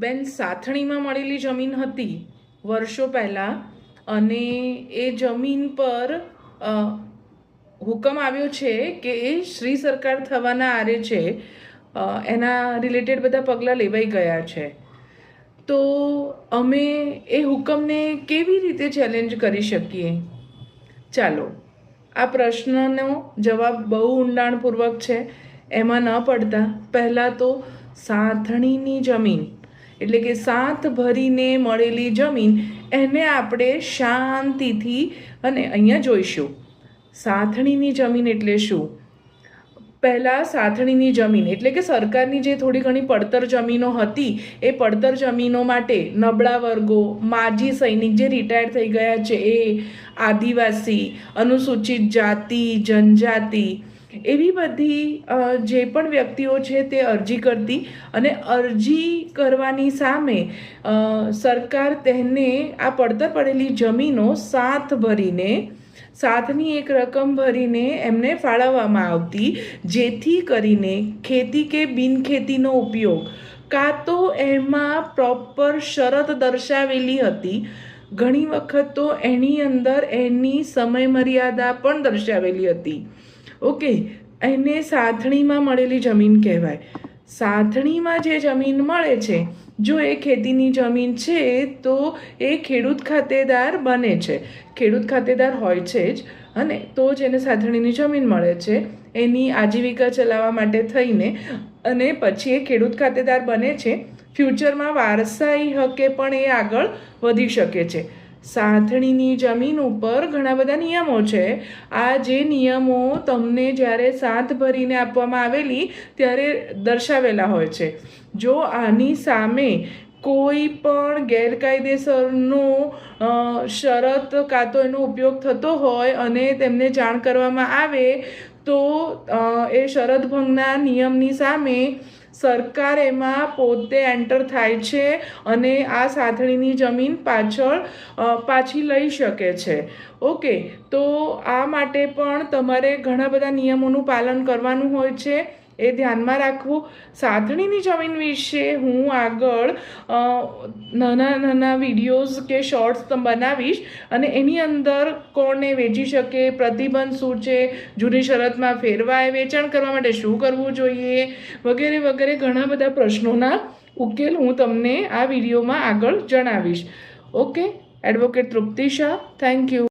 બેન, સાથણીમાં મળેલી જમીન હતી વર્ષો પહેલાં, અને એ જમીન પર હુકમ આવ્યો છે કે એ શ્રી સરકાર થવાના આરે છે. એના રિલેટેડ બધા પગલાં લેવાઈ ગયા છે. તો અમે એ હુકમને કેવી રીતે ચેલેન્જ કરી શકીએ? ચાલો, આ પ્રશ્નનો જવાબ બહુ ઊંડાણપૂર્વક છે. એમાં ન પડતા પહેલાં તો સાથણીની જમીન એટલે કે સાથ ભરીને મળેલી જમીન, એને આપણે શાંતિથી અને અહીંયા જોઈશું. સાથણીની જમીન એટલે શું? પહેલાં સાથણીની જમીન એટલે કે સરકારની જે થોડી ઘણી પડતર જમીનો હતી, એ પડતર જમીનો માટે નબળા વર્ગો, માજી સૈનિક જે રિટાયર થઈ ગયા છે એ, આદિવાસી, અનુસૂચિત જાતિ જનજાતિ, એવી બધી જે પણ વ્યક્તિઓ છે તે અરજી કરતી, અને અરજી કરવાની સામે સરકાર તેને આ પડતર પડેલી જમીનો સાથ ભરીને, સાથની એક રકમ ભરીને એમને ફાળવવામાં આવતી, જેથી કરીને ખેતી કે બિનખેતીનો ઉપયોગ, કાં તો એમાં પ્રોપર શરત દર્શાવેલી હતી, ઘણી વખત તો એની અંદર એની સમયમર્યાદા પણ દર્શાવેલી હતી. ઓકે, એને સાથણીમાં મળેલી જમીન કહેવાય. સાથણીમાં જે જમીન મળે છે, જો એ ખેતીની જમીન છે તો એ ખેડૂત ખાતેદાર બને છે, ખેડૂત ખાતેદાર હોય છે જ, અને તો જ એને સાથણીની જમીન મળે છે એની આજીવિકા ચલાવવા માટે થઈને, અને પછી એ ખેડૂત ખાતેદાર બને છે. ફ્યુચરમાં વારસાઈ હકે પણ એ આગળ વધી શકે છે. સાથણીની જમીન ઉપર ઘણા બધા નિયમો છે. આ જે નિયમો તમને જ્યારે સાથ ભરીને આપવામાં આવેલી ત્યારે દર્શાવેલા હોય છે. જો આની સામે કોઈ પણ ગેરકાયદેસરનો શરત કાં તો એનો ઉપયોગ થતો હોય અને તેમને જાણ કરવામાં આવે તો એ શરત ભંગના નિયમની સામે સરકાર એમાં પોતે એન્ટર થાય છે અને આ સાથણીની જમીન પાછી લઈ શકે છે. ઓકે, તો આ માટે પણ તમારે ઘણા બધા નિયમોનું પાલન કરવાનું હોય છે, એ ધ્યાનમાં રાખવું. સાથણીની જમીન વિશે હું આગળ નાના વિડીયોઝ કે શોર્ટ્સ બનાવીશ, અને એની અંદર કોને વેચી શકે, પ્રતિબંધ શું છે, જૂની શરતમાં ફેરવાય, વેચાણ કરવા માટે શું કરવું જોઈએ, વગેરે વગેરે ઘણા બધા પ્રશ્નોના ઉકેલ હું તમને આ વિડીયોમાં આગળ જણાવીશ. Okay, advocate Trupti Shah, thank you.